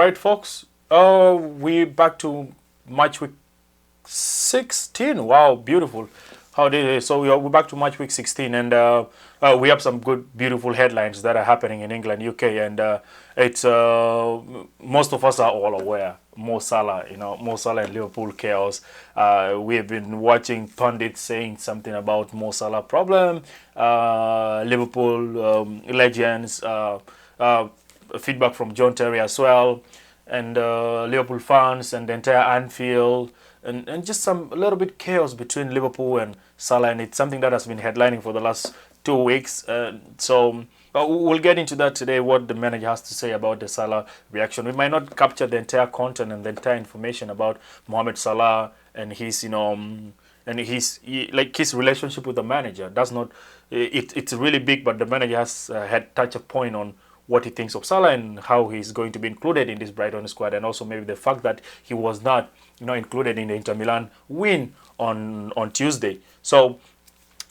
right, folks. We're back to Matchweek 16. Wow, beautiful. How did it? So we're back to Matchweek 16, and we have some good, beautiful headlines that are happening in England, UK, and it's most of us are all aware. Mo Salah, Mo Salah and Liverpool chaos. We have been watching pundits saying something about Mo Salah problem. Liverpool legends. Feedback from John Terry as well, and Liverpool fans and the entire Anfield, and just a little bit chaos between Liverpool and Salah, and it's something that has been headlining for the last 2 weeks. But we'll get into that today, what the manager has to say about the Salah reaction. We might not capture the entire content and the entire information about Mohamed Salah and his, his relationship with the manager. That's not, it's really big, but the manager has had touch a point on what he thinks of Salah and how he's going to be included in this Brighton squad, and also maybe the fact that he was not, included in the Inter Milan win on Tuesday. So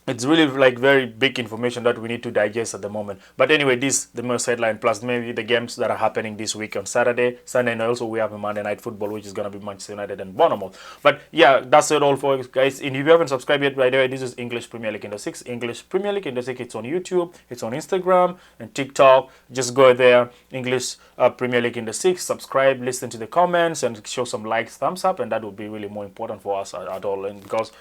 it's really like very big information that we need to digest at the moment. But anyway, this the most headline, plus maybe the games that are happening this week on Saturday, Sunday, and also we have a Monday Night Football, which is going to be Manchester United and Bournemouth. But yeah, that's it all for you guys. And if you haven't subscribed yet, by the way, this is English Premier League in the Six. English Premier League in the Six. It's on YouTube, it's on Instagram and TikTok. Just go there, English Premier League in the Six. Subscribe, listen to the comments, and show some likes, thumbs up, and that would be really more important for us at all. And because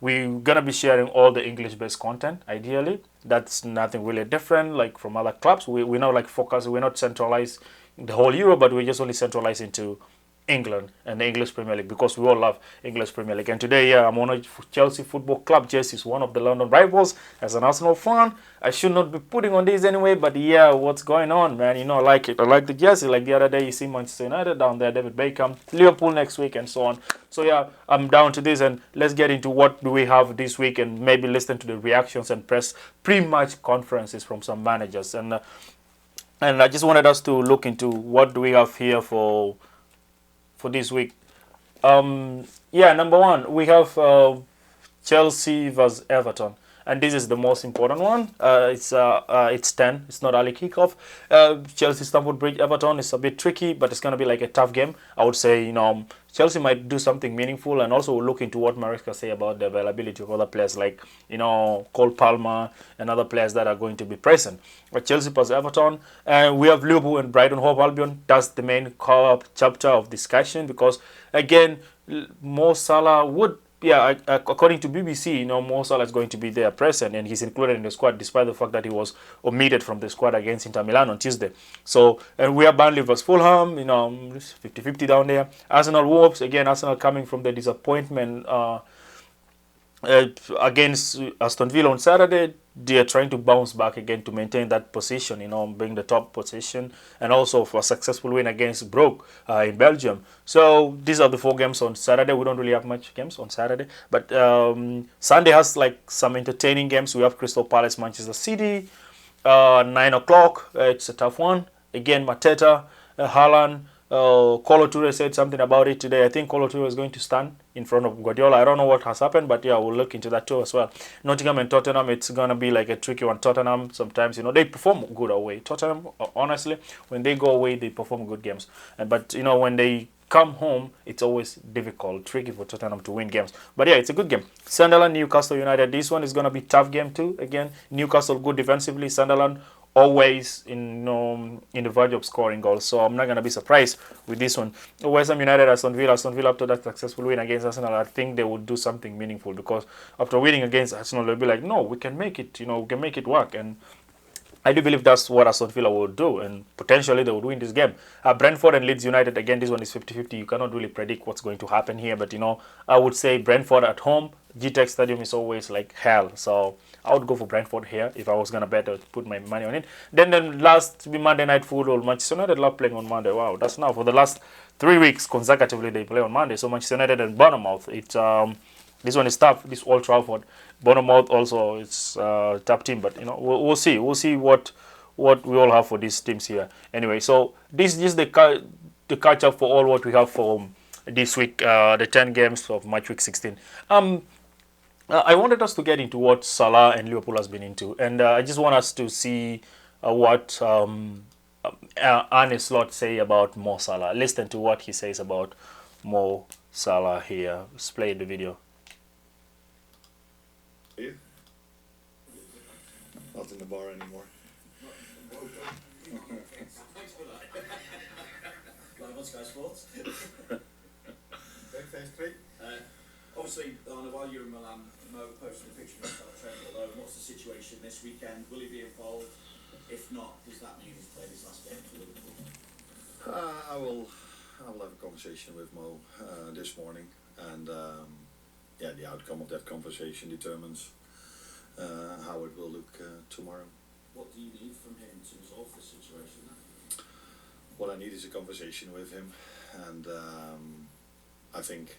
we're gonna be sharing all the English-based content. Ideally, that's nothing really different like from other clubs. We're not like focused. We're not centralized in the whole Europe, but we're just only centralized into England and the English Premier League because we all love English Premier League. And today, yeah, I'm on a Chelsea Football Club jersey. Is one of the London rivals. As an Arsenal fan, I should not be putting on these anyway, but yeah, what's going on, man? I like it. I like the jersey. Like the other day, you see Manchester United down there, David Beckham, Liverpool next week, and so on. So yeah, I'm down to this, and let's get into what do we have this week, and maybe listen to the reactions and press pre-match conferences from some managers. And I just wanted us to look into what do we have here for this week. Yeah, number one, we have Chelsea versus Everton, and this is the most important one. It's 10. It's not early kickoff. Chelsea Stamford Bridge Everton is a bit tricky, but it's gonna be like a tough game. I would say Chelsea might do something meaningful, and also we'll look into what Maresca say about the availability of other players like Cole Palmer and other players that are going to be present. But Chelsea plus Everton, and we have Liverpool and Brighton Hove Albion. That's the main chapter of discussion because again, Mo Salah would. Yeah, according to BBC, Mo Salah is going to be there present, and he's included in the squad despite the fact that he was omitted from the squad against Inter Milan on Tuesday. So, and we have Burnley versus Fulham, 50-50 down there. Arsenal Wolves, again, Arsenal coming from the disappointment against Aston Villa on Saturday. They are trying to bounce back again to maintain that position, being the top position, and also for a successful win against Brugge in Belgium. So these are the 4 games on Saturday. We don't really have much games on Saturday, but Sunday has like some entertaining games. We have Crystal Palace, Manchester City, 9 o'clock. It's a tough one. Again, Mateta, Haaland. Kolo Toure said something about it today. I think Kolo Toure is going to stand in front of Guardiola. I don't know what has happened, but yeah, we'll look into that too as well. Nottingham and Tottenham, it's going to be like a tricky one. Tottenham, sometimes, they perform good away. Tottenham, honestly, when they go away, they perform good games. But, when they come home, it's always difficult, tricky for Tottenham to win games. But yeah, it's a good game. Sunderland, Newcastle United. This one is going to be a tough game too. Again, Newcastle good defensively. Sunderland always in the verge of scoring goals, so I'm not gonna be surprised with this one. West Ham United, Aston Villa after that successful win against Arsenal, I think they would do something meaningful because after winning against Arsenal, they'll be like, no, we can make it, we can make it work, and I do believe that's what Aston Villa will do, and potentially they would win this game. Brentford and Leeds United, again, this one is 50-50. You cannot really predict what's going to happen here, but I would say Brentford at home. GTEC Stadium is always like hell, so I would go for Brentford here if I was going to bet or put my money on it. Then the last Monday Night Football, Manchester United love playing on Monday. Wow, that's now for the last 3 weeks consecutively they play on Monday. So Manchester United and Bournemouth, it's this one is tough. This Old Trafford. Bournemouth also it's a tough team, but we'll see. We'll see what we all have for these teams here. Anyway, so this is the catch up for all what we have for this week, the 10 games of Matchweek 16. I wanted us to get into what Salah and Liverpool has been into, and I just want us to see what Arne Slot say about Mo Salah. Listen to what he says about Mo Salah here. Let's play the video. Not in the bar anymore. Thanks for that. Like, what's guys' thoughts? Obviously, Arne, while you're in Milan, Mo posted a picture of himself training alone. What's the situation this weekend? Will he be involved? If not, does that mean he's played his last game for Liverpool? I will have a conversation with Mo this morning, and yeah, the outcome of that conversation determines how it will look tomorrow. What do you need from him to resolve the situation then? What I need is a conversation with him, and I think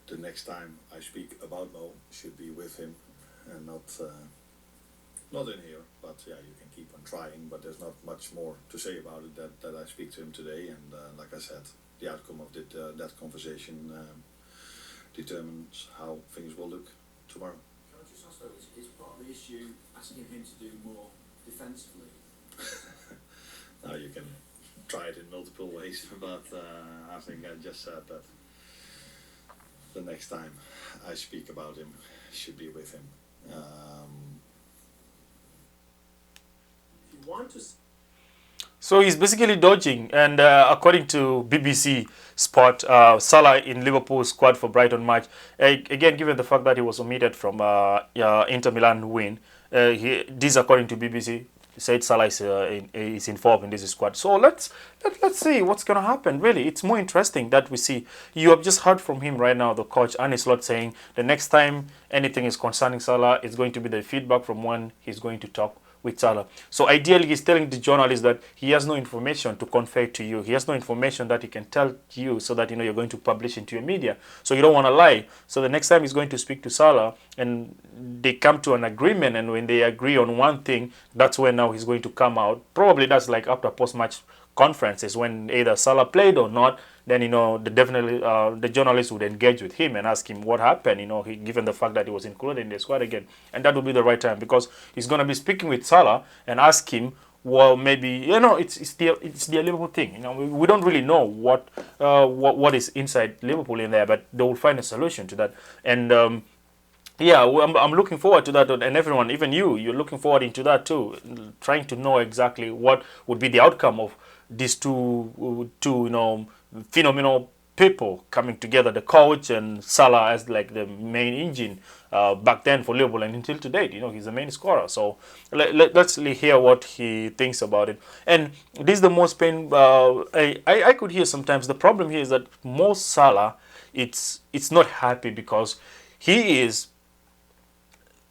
the next time I speak about Mo should be with him and not in here. But yeah, you can keep on trying, but there's not much more to say about it that I speak to him today, and like I said, the outcome of that conversation determines how things will look tomorrow. Can I just ask though, is part of the issue asking him to do more defensively? Now you can try it in multiple ways, but I think I just said that the next time I speak about him should be with him. If you want to. So he's basically dodging, and according to BBC Sport, Salah in Liverpool's squad for Brighton match. Again, given the fact that he was omitted from Inter Milan win, this according to BBC said Salah is involved in this squad. So let's see what's going to happen. Really, it's more interesting that we see. You have just heard from him right now, the coach Arne Slot, saying the next time anything is concerning Salah, it's going to be the feedback from when he's going to talk with Salah. So ideally, he's telling the journalist that he has no information to convey to you. He has no information that he can tell you, so that you're going to publish into your media. So you don't want to lie. So the next time he's going to speak to Salah and they come to an agreement, and when they agree on one thing, that's when now he's going to come out. Probably that's like after post-match conferences, when either Salah played or not. Then the journalist would engage with him and ask him what happened. Given the fact that he was included in the squad again, and that would be the right time, because he's going to be speaking with Salah and ask him. Well, maybe it's the Liverpool thing. We don't really know what is inside Liverpool in there, but they will find a solution to that. And yeah, I'm looking forward to that, and everyone, even you're looking forward into that too, trying to know exactly what would be the outcome of these two phenomenal people coming together, the coach and Salah as like the main engine back then for Liverpool, and until to date, he's the main scorer. So let's hear what he thinks about it. And this is the most pain. I could hear sometimes the problem here is that most Salah, it's not happy because he is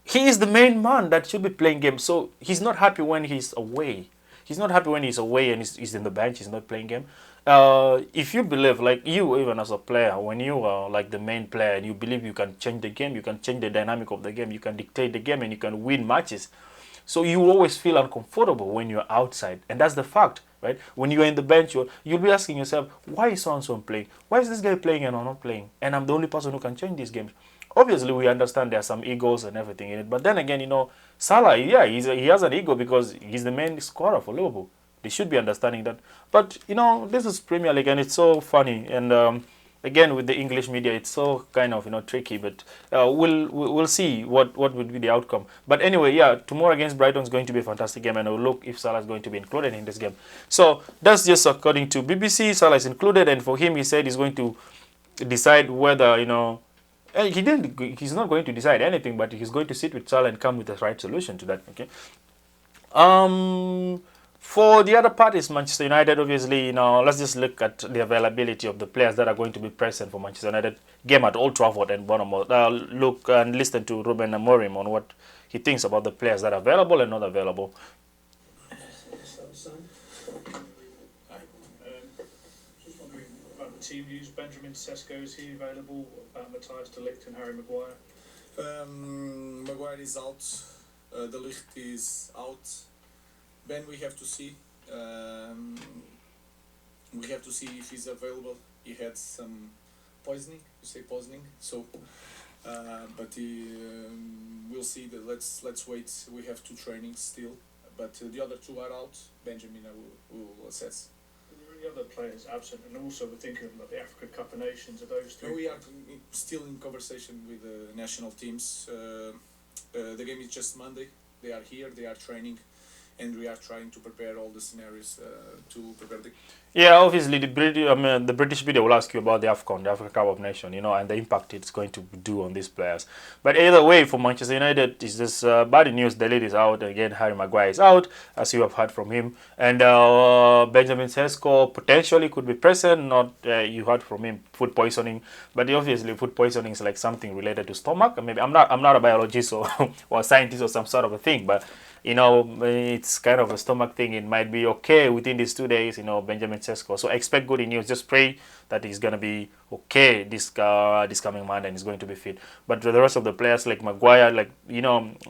the main man that should be playing games. So he's not happy when he's away. He's not happy when he's away and he's in the bench. He's not playing game. If you believe, like you, even as a player, when you are like the main player and you believe you can change the game, you can change the dynamic of the game, you can dictate the game, and you can win matches. So you will always feel uncomfortable when you're outside. And that's the fact, right? When you're in the bench, you'll be asking yourself, why is so-and-so playing? Why is this guy playing and I'm not playing? And I'm the only person who can change these games. Obviously, we understand there are some egos and everything in it. But then again, Salah, yeah, he has an ego because he's the main scorer for Liverpool. They should be understanding that. But, this is Premier League, and it's so funny. And again, with the English media, it's so kind of, tricky. But we'll see what would be the outcome. But anyway, yeah, tomorrow against Brighton is going to be a fantastic game. And we'll look if Salah is going to be included in this game. So that's just according to BBC. Salah is included. And for him, he said he's going to decide whether, he's not going to decide anything, but he's going to sit with Salah and come with the right solution to that. Okay. For the other parties, Manchester United, obviously, let's just look at the availability of the players that are going to be present for Manchester United game at Old Trafford and Bournemouth. Look and listen to Ruben Amorim on what he thinks about the players that are available and not available. Just wondering about the team news. Benjamin Sesko, is he available? About Matthias de Ligt and Harry Maguire? Maguire is out. De Ligt is out. Ben, we have to see. We have to see if he's available. He had some poisoning. You say poisoning, so. But we'll see. Let's wait. We have 2 trainings still, but the other two are out. Benjamin will assess. Are there any other players absent? And also we're thinking of like the African Cup of Nations. Are those three? We are still in conversation with the national teams. The game is just Monday. They are here. They are training, and we are trying to prepare all the scenarios to prepare the. Yeah, obviously the British media will ask you about the AFCON, the African Cup of Nations, and the impact it's going to do on these players. But either way, for Manchester United, it's just bad news. The lead is out again. Harry Maguire is out, as you have heard from him, and Benjamin Sesko potentially could be present. Not you heard from him food poisoning, but obviously food poisoning is like something related to stomach. Maybe I'm not a biologist or or a scientist or some sort of a thing, but. It's kind of a stomach thing. It might be okay within these 2 days, Benjamin Sesko. So expect good news. Just pray that he's going to be okay this coming Monday and he's going to be fit. But the rest of the players like Maguire,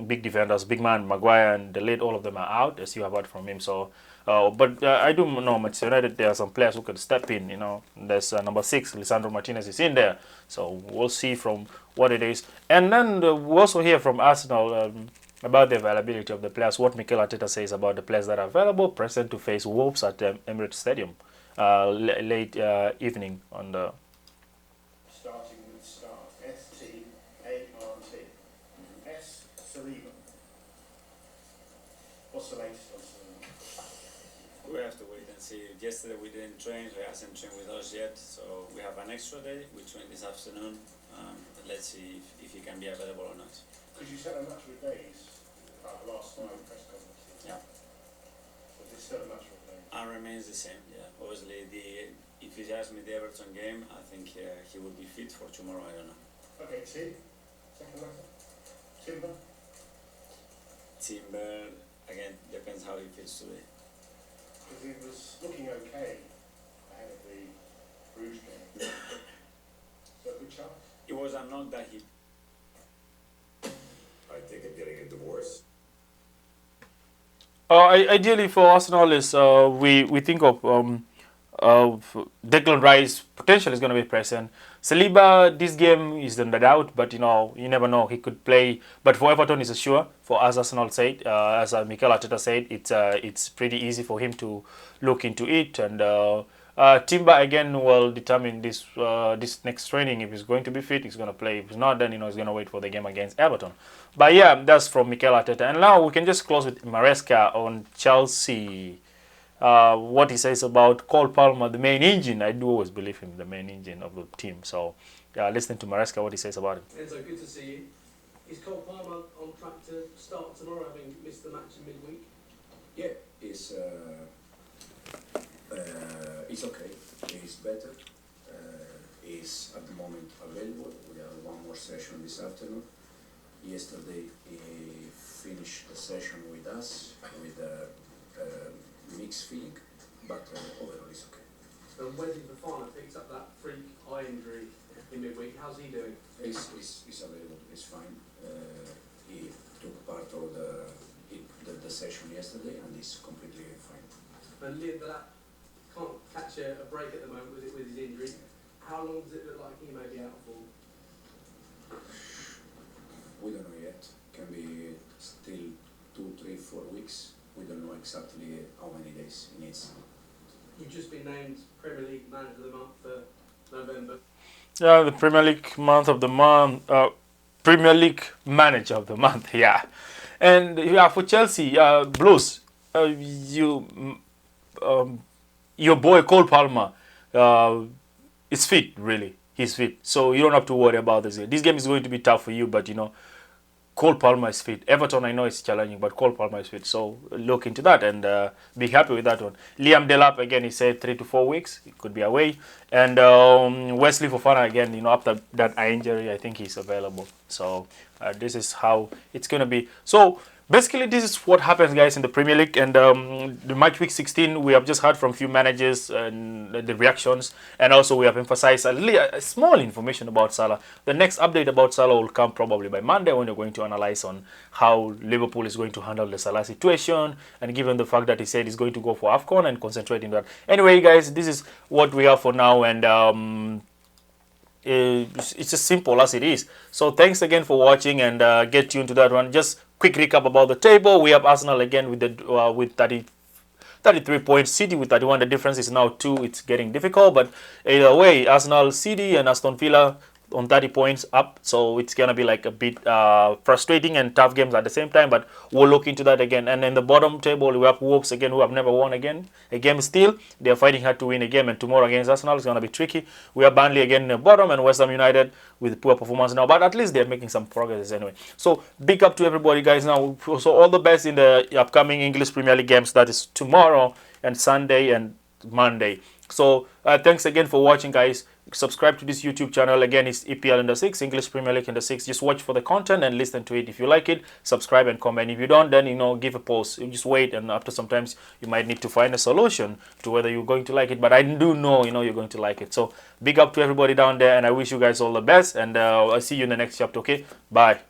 big defenders, big man, Maguire and the late, all of them are out, as you have heard from him. So, but I do know Manchester United, there are some players who can step in, There's number 6, Lisandro Martinez is in there. So we'll see from what it is. And then we also hear from Arsenal, about the availability of the players, what Mikel Arteta says about the players that are available, present to face Wolves at Emirates Stadium, late evening on the. Starting with start, S-T-A-R-T. S, Saliba. What's the latest on Saliba? We have to wait and see. Yesterday we didn't train, he hasn't trained with us yet, so we have an extra day. We train this afternoon. Let's see if he can be available or not. Because you said a match with days last night press conference. Yeah. So is it still a match with days? And remains the same. Yeah. Obviously, if he asks me the Everton game, I think he will be fit for tomorrow. I don't know. Okay, T. Second matter. Timber. Timber again depends how he feels today. Because he was looking okay ahead of the Bruges game. So good chance. It was a knock that he. I think I'm getting a divorce. Ideally for Arsenal is we think of Declan Rice potential is going to be present. Saliba, this game is in the doubt, but you never know, he could play. But for Everton, it's a sure. For as Arsenal said, as Mikel Arteta said, it's pretty easy for him to look into it. And Timber again will determine this next training. If he's going to be fit, he's going to play. If he's not, then he's going to wait for the game against Everton. But yeah, that's from Mikel Arteta. And now we can just close with Maresca on Chelsea. What he says about Cole Palmer, the main engine. I do always believe him, the main engine of the team. So listen to Maresca, what he says about it. Enzo, good to see you. Is Cole Palmer on track to start tomorrow, having missed the match in midweek? Yeah, it's okay. It's better. It's at the moment available. We have one more session this afternoon. Yesterday he finished the session with us with a mixed feeling, but overall it's okay. And Wesley Fofana picked up that freak eye injury in midweek. How's he doing? He's available. He's fine. He took part of the session yesterday and he's completely fine. And Liam Delap can't catch a break at the moment with his injury. How long does it look like he may be out for? We don't know yet. Can be still 2, 3, 4 weeks. We don't know exactly how many days he needs. You've just been named Premier League Manager of the Month for November. Yeah, the Premier League Premier League Manager of the Month. Yeah, and for Chelsea Blues, your boy Cole Palmer is fit. Really, he's fit. So you don't have to worry about this. This game is going to be tough for you, but Cole Palmer is fit. Everton, I know it's challenging, but Cole Palmer is fit. So look into that and be happy with that one. Liam Delap, again, he said 3 to 4 weeks. He could be away. And Wesley Fofana, again, after that eye injury, I think he's available. So this is how it's going to be. So basically, this is what happens, guys, in the Premier League. And the Matchweek 16, we have just heard from a few managers and the reactions. And also, we have emphasized a small information about Salah. The next update about Salah will come probably by Monday when we're going to analyze on how Liverpool is going to handle the Salah situation. And given the fact that he said he's going to go for AFCON and concentrate in that. Anyway, guys, this is what we have for now. And it's as simple as it is. So thanks again for watching and get tuned to that one. Just quick recap about the table. We have Arsenal again with the with 33 points. City with 31. The difference is now 2. It's getting difficult, but either way, Arsenal, City, and Aston Villa on 30 points up, so it's gonna be like a bit frustrating and tough games at the same time, but we'll look into that again. And in the bottom table we have Wolves again, who have never won a game still. They're fighting hard to win a game, and tomorrow against Arsenal is gonna be tricky. We have Burnley again in the bottom, and West Ham United with poor performance now, but at least they're making some progress anyway. So big up to everybody, guys. Now, so all the best in the upcoming English Premier League games, that is tomorrow and Sunday and Monday. So thanks again for watching, guys. Subscribe to this YouTube channel. Again, it's EPL under 6, English Premier League under 6. Just watch for the content and listen to it. If you like it, subscribe and comment. If you don't, then give a post. You just wait, and after sometimes you might need to find a solution to whether you're going to like it. But I do know you're going to like it. So big up to everybody down there, and I wish you guys all the best. And I'll see you in the next chapter. Okay, bye.